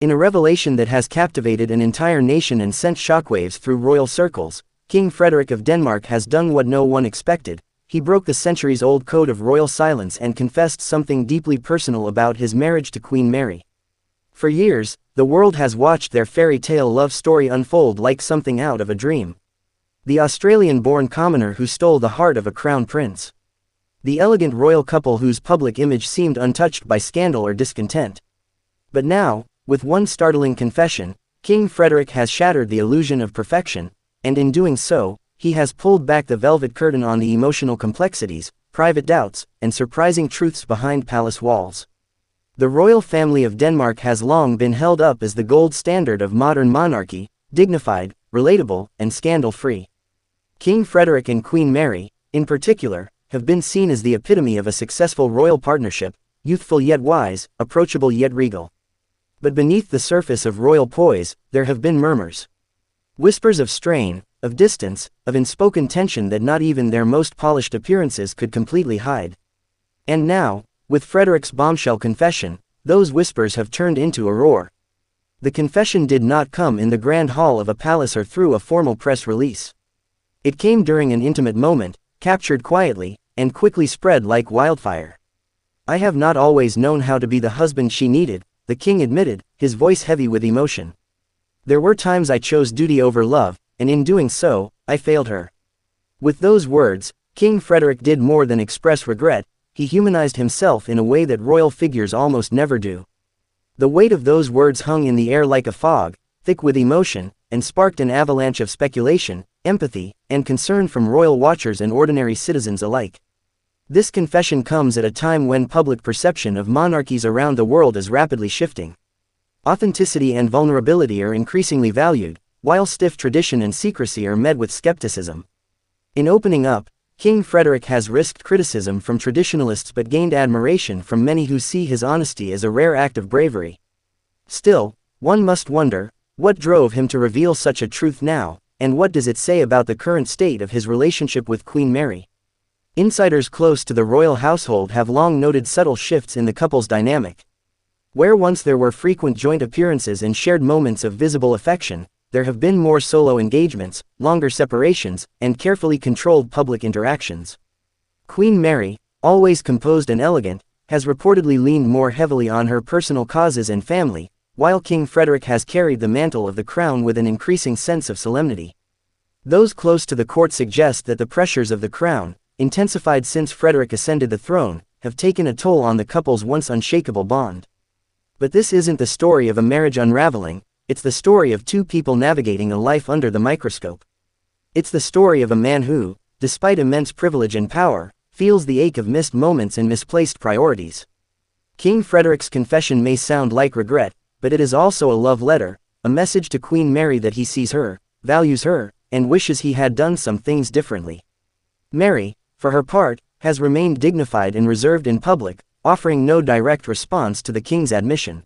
In a revelation that has captivated an entire nation and sent shockwaves through royal circles, King Frederik of Denmark has done what no one expected. He broke the centuries-old code of royal silence and confessed something deeply personal about his marriage to Queen Mary. For years, the world has watched their fairy tale love story unfold like something out of a dream. The Australian-born commoner who stole the heart of a crown prince. The elegant royal couple whose public image seemed untouched by scandal or discontent. But now, with one startling confession, King Frederik has shattered the illusion of perfection, and in doing so, he has pulled back the velvet curtain on the emotional complexities, private doubts, and surprising truths behind palace walls. The royal family of Denmark has long been held up as the gold standard of modern monarchy, dignified, relatable, and scandal-free. King Frederik and Queen Mary, in particular, have been seen as the epitome of a successful royal partnership, youthful yet wise, approachable yet regal. But beneath the surface of royal poise, there have been murmurs. Whispers of strain, of distance, of unspoken tension that not even their most polished appearances could completely hide. And now, with Frederik's bombshell confession, those whispers have turned into a roar. The confession did not come in the grand hall of a palace or through a formal press release. It came during an intimate moment, captured quietly, and quickly spread like wildfire. "I have not always known how to be the husband she needed," the king admitted, his voice heavy with emotion. "There were times I chose duty over love, and in doing so, I failed her." With those words, King Frederik did more than express regret. He humanized himself in a way that royal figures almost never do. The weight of those words hung in the air like a fog, thick with emotion, and sparked an avalanche of speculation, empathy, and concern from royal watchers and ordinary citizens alike. This confession comes at a time when public perception of monarchies around the world is rapidly shifting. Authenticity and vulnerability are increasingly valued, while stiff tradition and secrecy are met with skepticism. In opening up, King Frederik has risked criticism from traditionalists but gained admiration from many who see his honesty as a rare act of bravery. Still, one must wonder, what drove him to reveal such a truth now, and what does it say about the current state of his relationship with Queen Mary? Insiders close to the royal household have long noted subtle shifts in the couple's dynamic. Where once there were frequent joint appearances and shared moments of visible affection, there have been more solo engagements, longer separations, and carefully controlled public interactions. Queen Mary, always composed and elegant, has reportedly leaned more heavily on her personal causes and family, while King Frederik has carried the mantle of the crown with an increasing sense of solemnity. Those close to the court suggest that the pressures of the crown, intensified since Frederik ascended the throne, have taken a toll on the couple's once unshakable bond. But this isn't the story of a marriage unraveling, it's the story of two people navigating a life under the microscope. It's the story of a man who, despite immense privilege and power, feels the ache of missed moments and misplaced priorities. King Frederik's confession may sound like regret, but it is also a love letter, a message to Queen Mary that he sees her, values her, and wishes he had done some things differently. Mary, for her part, has remained dignified and reserved in public, offering no direct response to the king's admission.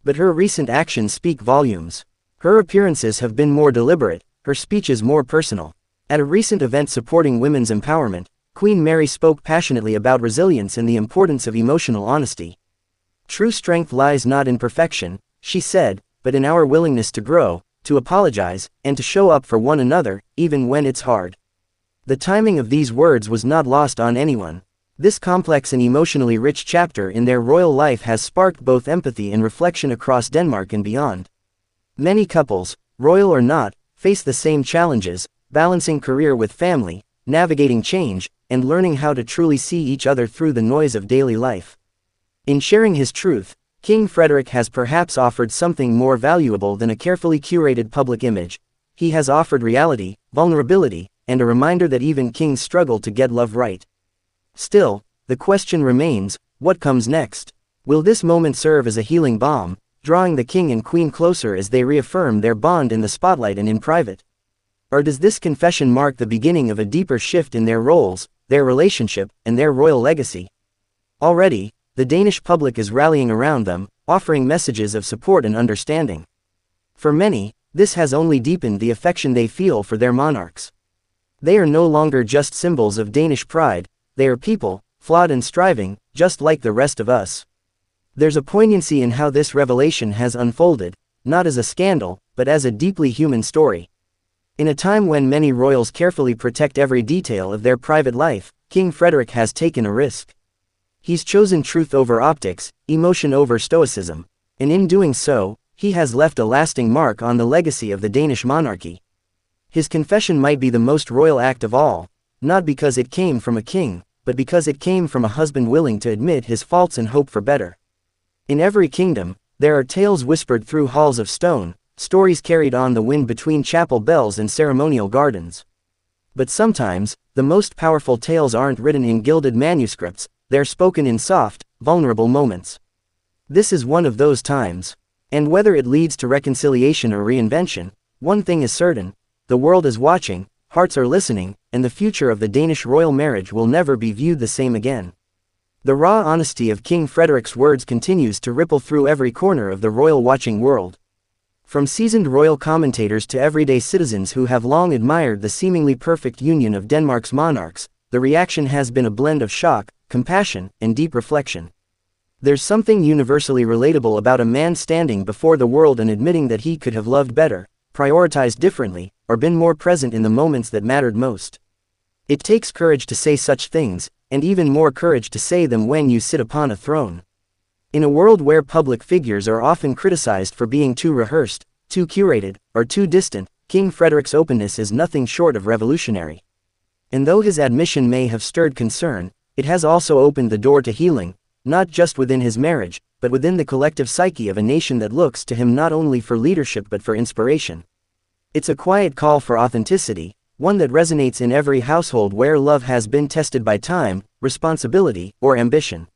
But her recent actions speak volumes. Her appearances have been more deliberate, her speeches more personal. At a recent event supporting women's empowerment, Queen Mary spoke passionately about resilience and the importance of emotional honesty. "True strength lies not in perfection," she said, "but in our willingness to grow, to apologize, and to show up for one another, even when it's hard." The timing of these words was not lost on anyone. This complex and emotionally rich chapter in their royal life has sparked both empathy and reflection across Denmark and beyond. Many couples, royal or not, face the same challenges, balancing career with family, navigating change, and learning how to truly see each other through the noise of daily life. In sharing his truth, King Frederik has perhaps offered something more valuable than a carefully curated public image. He has offered reality, vulnerability, and a reminder that even kings struggle to get love right. Still, the question remains, what comes next? Will this moment serve as a healing balm, drawing the king and queen closer as they reaffirm their bond in the spotlight and in private? Or does this confession mark the beginning of a deeper shift in their roles, their relationship, and their royal legacy? Already, the Danish public is rallying around them, offering messages of support and understanding. For many, this has only deepened the affection they feel for their monarchs. They are no longer just symbols of Danish pride, they are people, flawed and striving, just like the rest of us. There's a poignancy in how this revelation has unfolded, not as a scandal, but as a deeply human story. In a time when many royals carefully protect every detail of their private life, King Frederik has taken a risk. He's chosen truth over optics, emotion over stoicism, and in doing so, he has left a lasting mark on the legacy of the Danish monarchy. His confession might be the most royal act of all, not because it came from a king, but because it came from a husband willing to admit his faults and hope for better. In every kingdom, there are tales whispered through halls of stone, stories carried on the wind between chapel bells and ceremonial gardens. But sometimes, the most powerful tales aren't written in gilded manuscripts, they're spoken in soft, vulnerable moments. This is one of those times. And whether it leads to reconciliation or reinvention, one thing is certain: the world is watching, hearts are listening, and the future of the Danish royal marriage will never be viewed the same again. The raw honesty of King Frederik's words continues to ripple through every corner of the royal watching world. From seasoned royal commentators to everyday citizens who have long admired the seemingly perfect union of Denmark's monarchs, the reaction has been a blend of shock, compassion, and deep reflection. There's something universally relatable about a man standing before the world and admitting that he could have loved better, prioritized differently, or been more present in the moments that mattered most. It takes courage to say such things, and even more courage to say them when you sit upon a throne. In a world where public figures are often criticized for being too rehearsed, too curated, or too distant, King Frederik's openness is nothing short of revolutionary. And though his admission may have stirred concern, it has also opened the door to healing, not just within his marriage, but within the collective psyche of a nation that looks to him not only for leadership but for inspiration. It's a quiet call for authenticity, one that resonates in every household where love has been tested by time, responsibility, or ambition.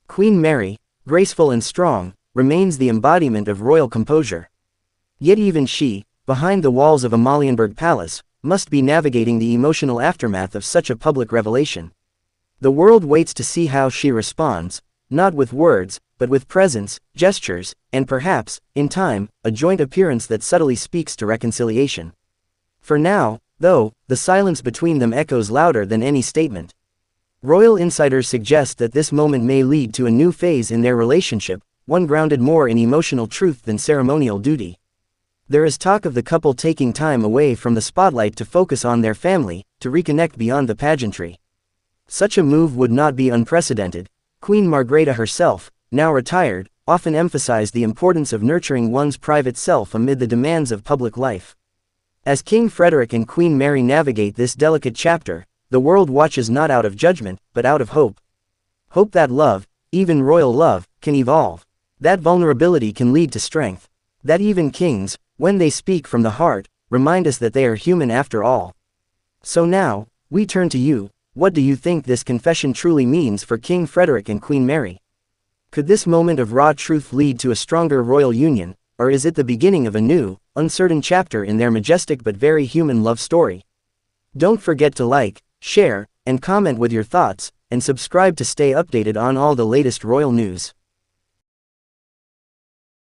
Queen Mary, graceful and strong, remains the embodiment of royal composure. Yet even she, behind the walls of Amalienborg Palace, must be navigating the emotional aftermath of such a public revelation. The world waits to see how she responds, not with words, but with presence, gestures, and perhaps, in time, a joint appearance that subtly speaks to reconciliation. For now, though, the silence between them echoes louder than any statement. Royal insiders suggest that this moment may lead to a new phase in their relationship, one grounded more in emotional truth than ceremonial duty. There is talk of the couple taking time away from the spotlight to focus on their family, to reconnect beyond the pageantry. Such a move would not be unprecedented. Queen Margrethe herself, now retired, often emphasized the importance of nurturing one's private self amid the demands of public life. As King Frederik and Queen Mary navigate this delicate chapter, the world watches not out of judgment, but out of hope. Hope that love, even royal love, can evolve. That vulnerability can lead to strength. That even kings, when they speak from the heart, remind us that they are human after all. So now, we turn to you. What do you think this confession truly means for King Frederik and Queen Mary? Could this moment of raw truth lead to a stronger royal union, or is it the beginning of a new, uncertain chapter in their majestic but very human love story? Don't forget to like, share, and comment with your thoughts, and subscribe to stay updated on all the latest royal news.